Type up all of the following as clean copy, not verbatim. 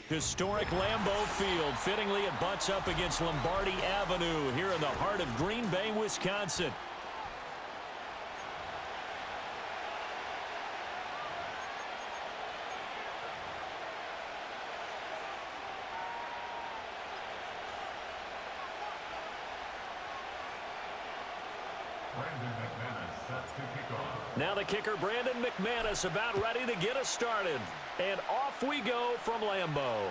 Historic Lambeau Field. Fittingly, it butts up against Lombardi Avenue here in the heart of Green Bay, Wisconsin. Now the kicker, Brandon McManus, about ready to get us started. And off we go from Lambeau.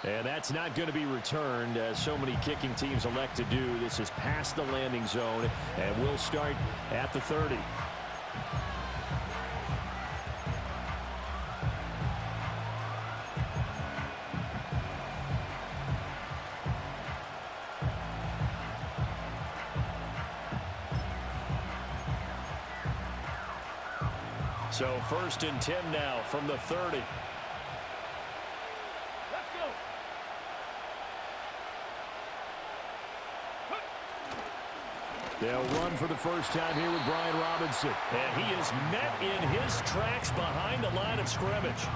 And that's not going to be returned, as so many kicking teams elect to do. This is past the landing zone, and we'll start at the 30. So 1st and 10 now from the 30. Let's go. They'll run for the first time here with Brian Robinson. And he is met in his tracks behind the line of scrimmage.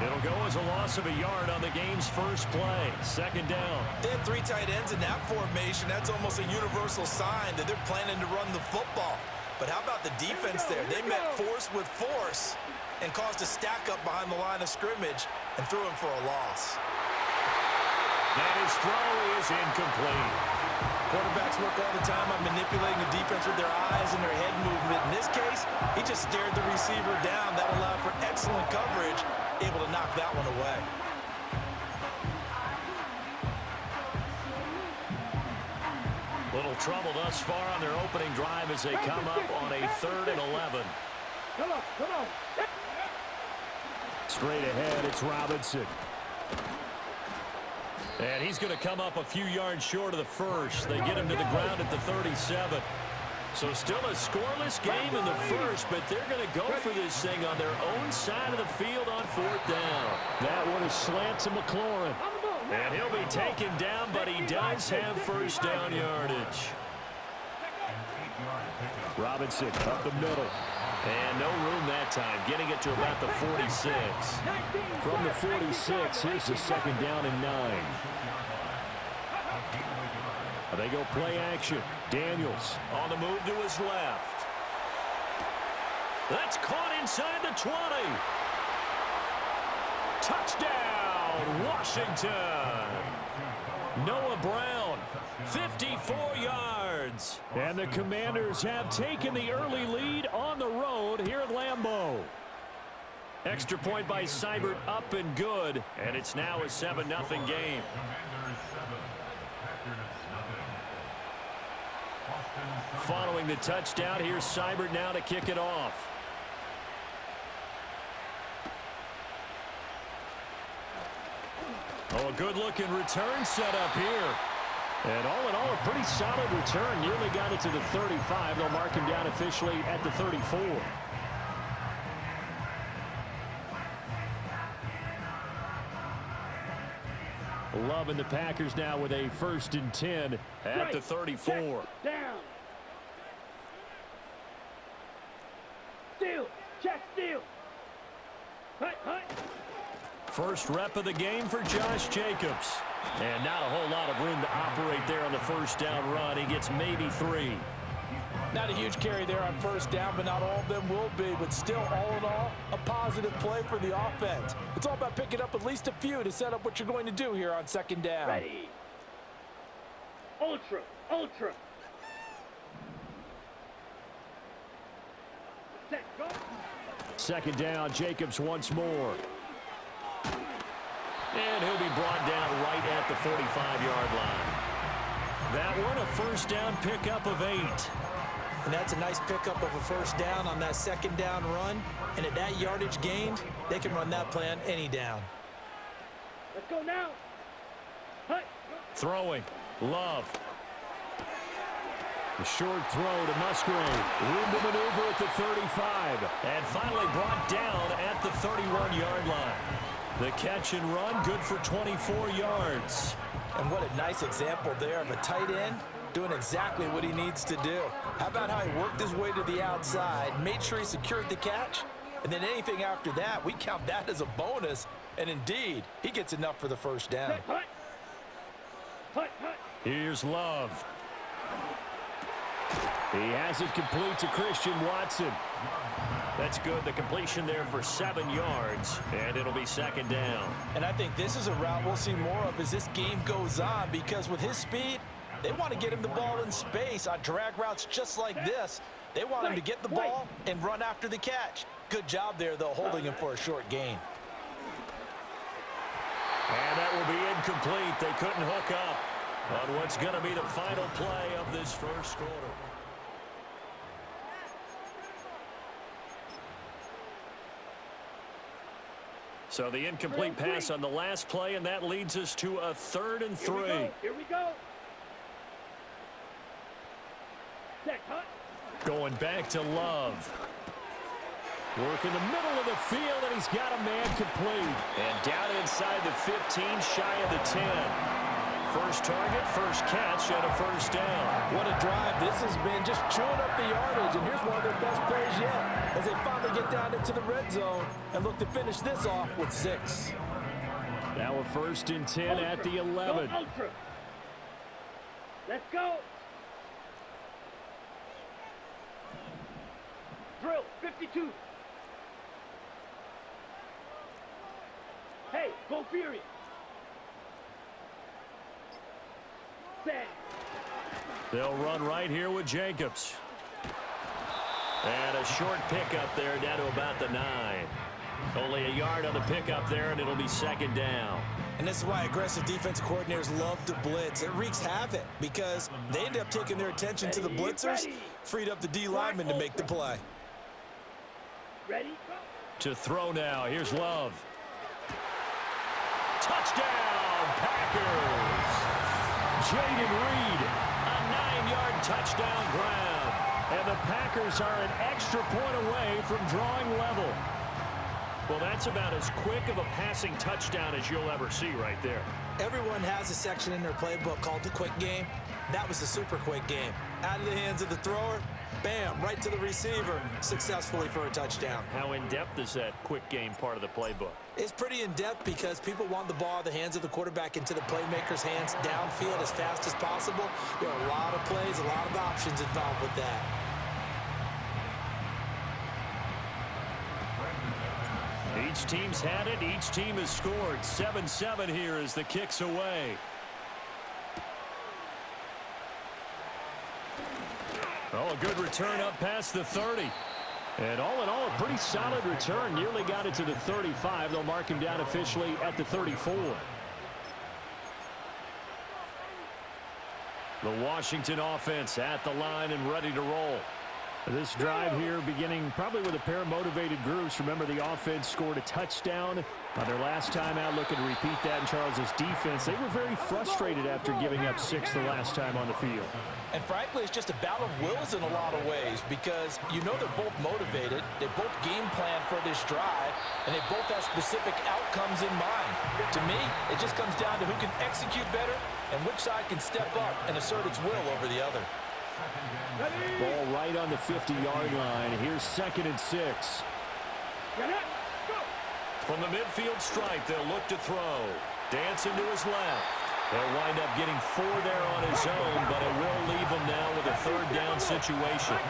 It'll go as a loss of a yard on the game's first play. 2nd down. They have 3 tight ends in that formation. That's almost a universal sign that they're planning to run the football. But how about the defense there? They met force with force and caused a stack up behind the line of scrimmage and threw him for a loss. And his throw is incomplete. Quarterbacks work all the time on manipulating the defense with their eyes and their head movement. In this case, he just stared the receiver down. That allowed for excellent coverage, able to knock that one away. Little trouble thus far on their opening drive as they come up on a 3rd and 11. Come on. Straight ahead, it's Robinson. And he's going to come up a few yards short of the first. They get him to the ground at the 37. So still a scoreless game in the first, but they're going to go for this thing on their own side of the field on 4th down. That one is slant to McLaurin. And he'll be taken down, but he does have first down yardage. Robinson up the middle. And no room that time, getting it to about the 46. From the 46, here's the 2nd down and 9. They go play action. Daniels on the move to his left. That's caught inside the 20. Touchdown, Washington. Noah Brown, 54 yards. And the Commanders have taken the early lead on the road here at Lambeau. Extra point by Seibert, up and good. And it's now a 7-0 game. Following the touchdown, here's Seibert now to kick it off. Oh, a good-looking return set up here. And all in all, a pretty solid return. Nearly got it to the 35. They'll mark him down officially at the 34. Loving the Packers now with a 1st and 10 at the 34. Down. Steal. Hut. First rep of the game for Josh Jacobs. And not a whole lot of room to operate there on the first down run. He gets maybe 3. Not a huge carry there on first down, but not all of them will be. But still, all in all, a positive play for the offense. It's all about picking up at least a few to set up what you're going to do here on 2nd down. Ready. Ultra. Set, go. 2nd down, Jacobs once more. And he'll be brought down right at the 45-yard line. That one, a first down pickup of 8. And that's a nice pickup of a first down on that 2nd down run. And at that yardage gained, they can run that play on any down. Let's go now. Hut. Throwing. Love. A short throw to Musgrave. Room to maneuver at the 35. And finally brought down at the 31-yard line. The catch and run, good for 24 yards. And what a nice example there of a tight end doing exactly what he needs to do. How about how he worked his way to the outside, made sure he secured the catch, And then anything after that, we count that as a bonus. And indeed, he gets enough for the first down. Hut. Hut, hut. Here's Love. He has it complete to Christian Watson. That's good. The completion there for 7 yards, and it'll be second down. And I think this is a route we'll see more of as this game goes on, because with his speed, they want to get him the ball in space on drag routes just like this. They want him to get the ball and run after the catch. Good job there, though, holding him for a short gain. And that will be incomplete. They couldn't hook up on what's going to be the final play of this first quarter. So the incomplete pass on the last play, and that leads us to a 3rd and 3. Here we go. Set, hut. Going back to Love. Work in the middle of the field, and he's got a man complete. And down inside the 15, shy of the 10. First target, first catch, and a first down. What a drive this has been, just chewing up the yardage. And here's one of their best plays yet as they finally get down into the red zone and look to finish this off with 6. Now a 1st and 10 at the 11. Go ultra. Let's go. Drill, 52. Hey, go furious. Set. They'll run right here with Jacobs. And a short pickup there down to about the 9. Only a yard on the pickup there, and it'll be second down. And this is why aggressive defensive coordinators love to blitz. It wreaks havoc because they end up taking their attention to the blitzers, freed up the D lineman to make the play. Ready? Go. To throw now. Here's Love. Touchdown, Packers! Jaden Reed, a 9-yard touchdown grab. And the Packers are an extra point away from drawing level. Well, that's about as quick of a passing touchdown as you'll ever see right there. Everyone has a section in their playbook called the quick game. That was the super quick game. Out of the hands of the thrower, bam, right to the receiver, successfully for a touchdown. How in-depth is that quick game part of the playbook? It's pretty in-depth because people want the ball out of the hands of the quarterback into the playmaker's hands downfield as fast as possible. There are a lot of plays, a lot of options involved with that. Each team's had it. Each team has scored. 7-7 here as the kick's away. Oh, a good return up past the 30. And all in all, a pretty solid return. Nearly got it to the 35. They'll mark him down officially at the 34. The Washington offense at the line and ready to roll. This drive here beginning probably with a pair of motivated groups. Remember, the offense scored a touchdown on their last time out. Looking to repeat that in Charles's defense. They were very frustrated after giving up 6 the last time on the field. And frankly, it's just a battle of wills in a lot of ways because you know they're both motivated. They both game plan for this drive, and they both have specific outcomes in mind. To me, it just comes down to who can execute better and which side can step up and assert its will over the other. Ball right on the 50-yard line. Here's 2nd and 6. From the midfield stripe, they'll look to throw. Dancing to his left. They'll wind up getting 4 there on his own, but it will leave him now with a 3rd down situation.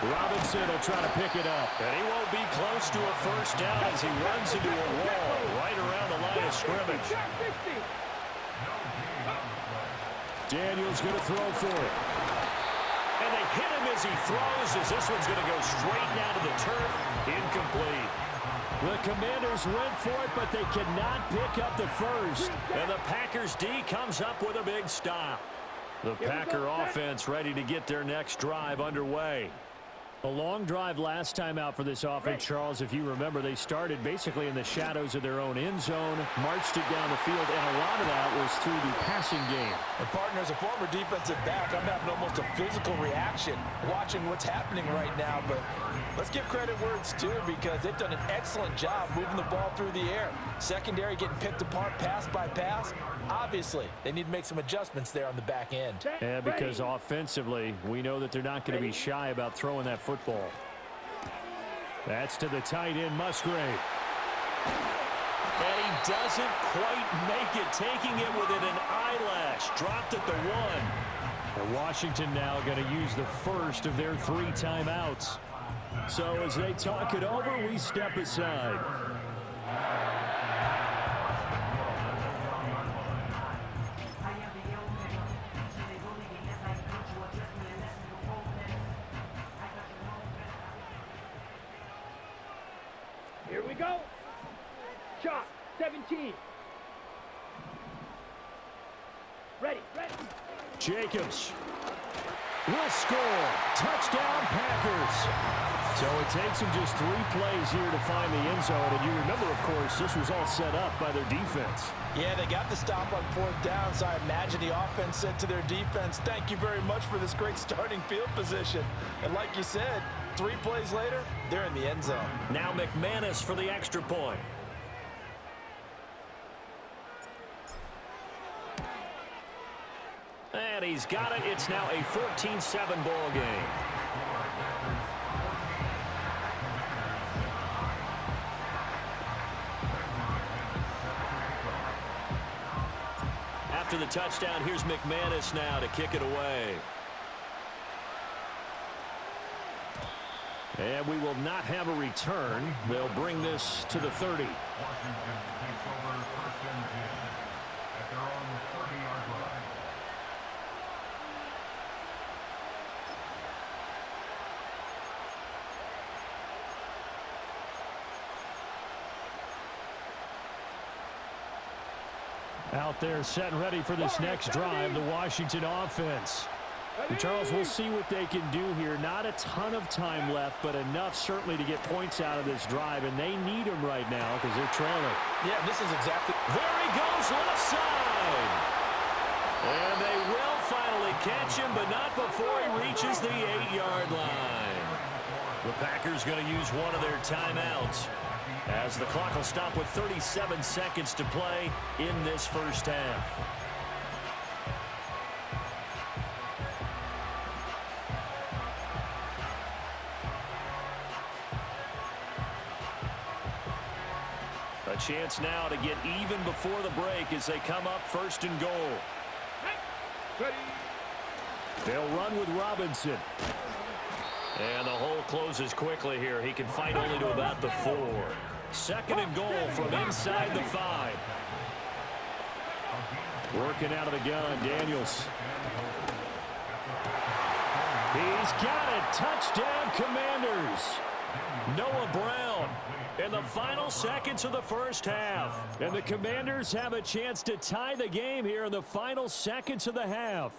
Robinson will try to pick it up. And he won't be close to a first down as he runs into a wall right around the line of scrimmage. Daniel's going to throw for it. And they hit him as he throws, as this one's going to go straight down to the turf. Incomplete. The Commanders went for it, but they cannot pick up the first. And the Packers D comes up with a big stop. The Packer offense ready to get their next drive underway. A long drive last time out for this offense, Charles. If you remember, they started basically in the shadows of their own end zone, marched it down the field, and a lot of that was through the passing game. And partner, as a former defensive back, I'm having almost a physical reaction watching what's happening right now. But let's give credit where it's due because they've done an excellent job moving the ball through the air. Secondary getting picked apart pass by pass. Obviously, they need to make some adjustments there on the back end. Yeah, because offensively, we know that they're not going to be shy about throwing that football. That's to the tight end, Musgrave. And he doesn't quite make it, taking it within an eyelash. Dropped at the 1. And Washington now going to use the first of their 3 timeouts. So as they talk it over, we step aside. Here we go. Shot, 17. Ready. Jacobs will score. Touchdown, Packers. So it takes them just 3 plays here to find the end zone. And you remember, of course, this was all set up by their defense. Yeah, they got the stop on 4th down, so I imagine the offense said to their defense, thank you very much for this great starting field position. And like you said, 3 plays later, they're in the end zone. Now McManus for the extra point. And he's got it. It's now a 14-7 ball game. After the touchdown, here's McManus now to kick it away. And we will not have a return. They'll bring this to the 30. Out there set and ready for this next drive, the Washington offense. And Charles, we'll see what they can do here. Not a ton of time left, but enough certainly to get points out of this drive, and they need them right now because they're trailing. Yeah, this is exactly... There he goes, left side. And they will finally catch him, but not before he reaches the 8-yard line. The Packers going to use one of their timeouts, as the clock will stop with 37 seconds to play in this first half. A chance now to get even before the break as they come up 1st and goal. They'll run with Robinson. And the hole closes quickly here. He can fight only to about the 4. 2nd and goal from inside the 5. Working out of the gun, Daniels. He's got it. Touchdown, Commanders. Noah Brown in the final seconds of the first half. And the Commanders have a chance to tie the game here in the final seconds of the half.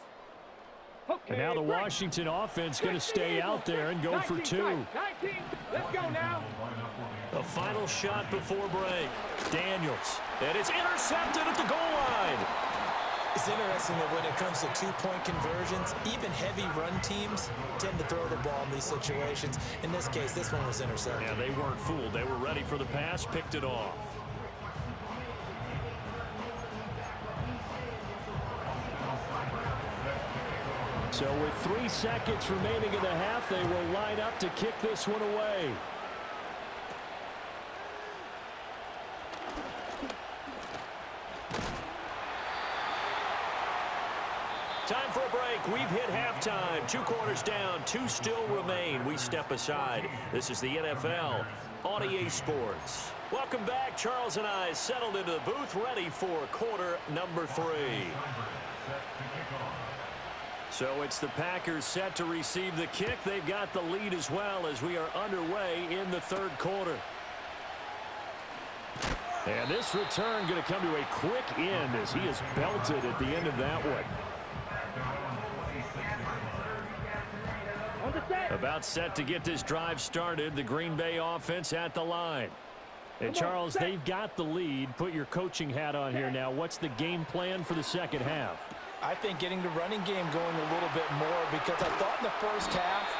And now the Washington offense going to stay out there and go for 2. 19. Let's go now. The final shot before break. Daniels. And it's intercepted at the goal line. It's interesting that when it comes to 2-point conversions, even heavy run teams tend to throw the ball in these situations. In this case, this one was intercepted. Yeah, they weren't fooled. They were ready for the pass, picked it off. So with 3 seconds remaining in the half, they will line up to kick this one away. Time for a break. We've hit halftime. 2 quarters down, 2 still remain. We step aside. This is the NFL on EA Sports. Welcome back. Charles and I settled into the booth, ready for quarter number 3. So it's the Packers set to receive the kick. They've got the lead as well as we are underway in the 3rd quarter. And this return going to come to a quick end as he is belted at the end of that one. About set to get this drive started. The Green Bay offense at the line. And Charles, they've got the lead. Put your coaching hat on here now. What's the game plan for the second half? I think getting the running game going a little bit more, because I thought in the first half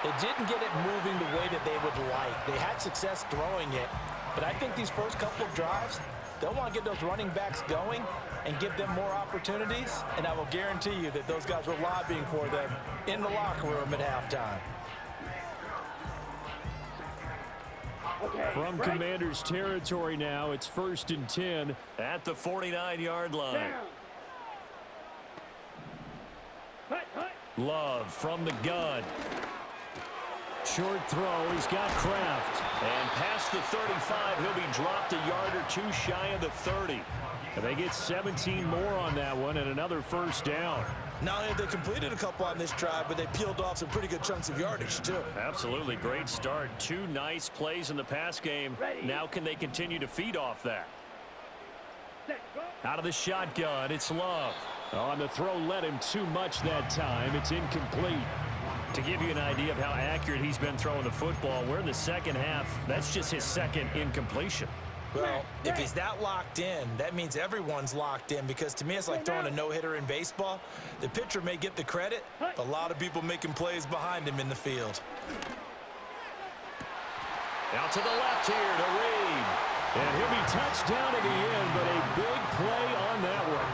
they didn't get it moving the way that they would like. They had success throwing it, but I think these first couple of drives, they'll want to get those running backs going and give them more opportunities, and I will guarantee you that those guys were lobbying for them in the locker room at halftime. Okay, From right. Commander's territory now, it's 1st and 10 at the 49-yard line. Down. Hut, hut. Love from the gun. Short throw. He's got Kraft. And past the 35, he'll be dropped a yard or two shy of the 30. And they get 17 more on that one and another first down. Not only have they completed a couple on this drive, but they peeled off some pretty good chunks of yardage, too. Absolutely. Great start. 2 nice plays in the pass game. Ready. Now can they continue to feed off that? Set, go. Out of the shotgun, it's Love. On the throw, led him too much that time. It's incomplete. To give you an idea of how accurate he's been throwing the football, we're in the second half. That's just his second incompletion. Well, if he's that locked in, that means everyone's locked in, because to me it's like throwing a no-hitter in baseball. The pitcher may get the credit, but a lot of people making plays behind him in the field. Out to the left here to Reed. And he'll be touched down at the end, but a big play on that one.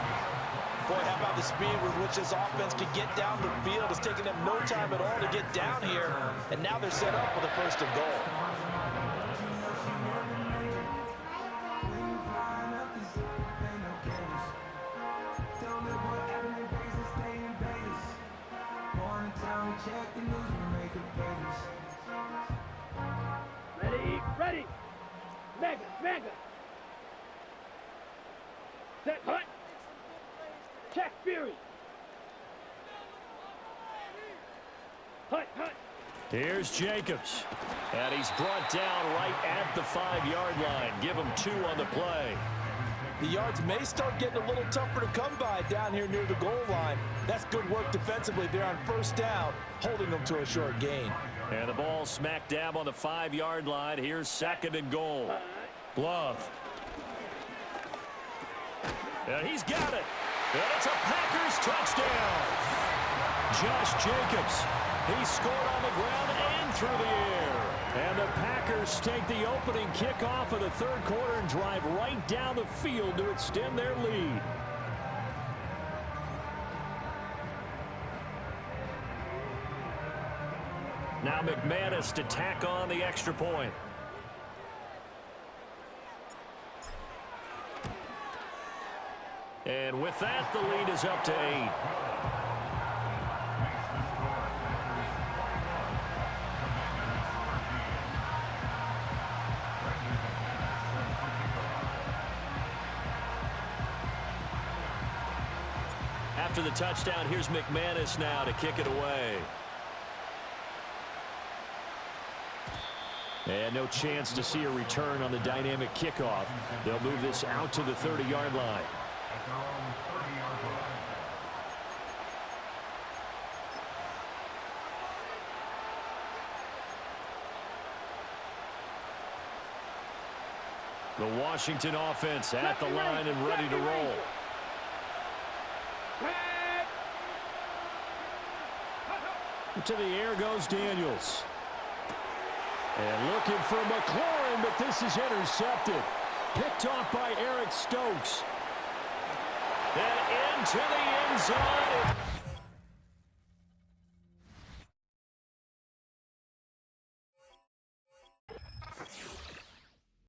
Boy, how about the speed with which this offense can get down the field? It's taken them no time at all to get down here, and now they're set up with a 1st and goal. Ready, ready. Mega, mega. Set, hut. Check, Fury. Hut, hut. Here's Jacobs. And he's brought down right at the 5-yard line. Give him 2 on the play. The yards may start getting a little tougher to come by down here near the goal line. That's good work defensively there on 1st down, holding them to a short gain. And the ball smack dab on the 5-yard line. Here's 2nd and goal. Love. And he's got it. And it's a Packers touchdown. Josh Jacobs. He scored on the ground and through the air. And the Packers take the opening kickoff of the 3rd quarter and drive right down the field to extend their lead. Now McManus to tack on the extra point. And with that, the lead is up to 8. After the touchdown, here's McManus now to kick it away. And no chance to see a return on the dynamic kickoff. They'll move this out to the 30-yard line. The Washington offense at the line and ready to roll. To the air goes Daniels. And looking for McLaurin, but this is intercepted. Picked off by Eric Stokes. And into the end zone.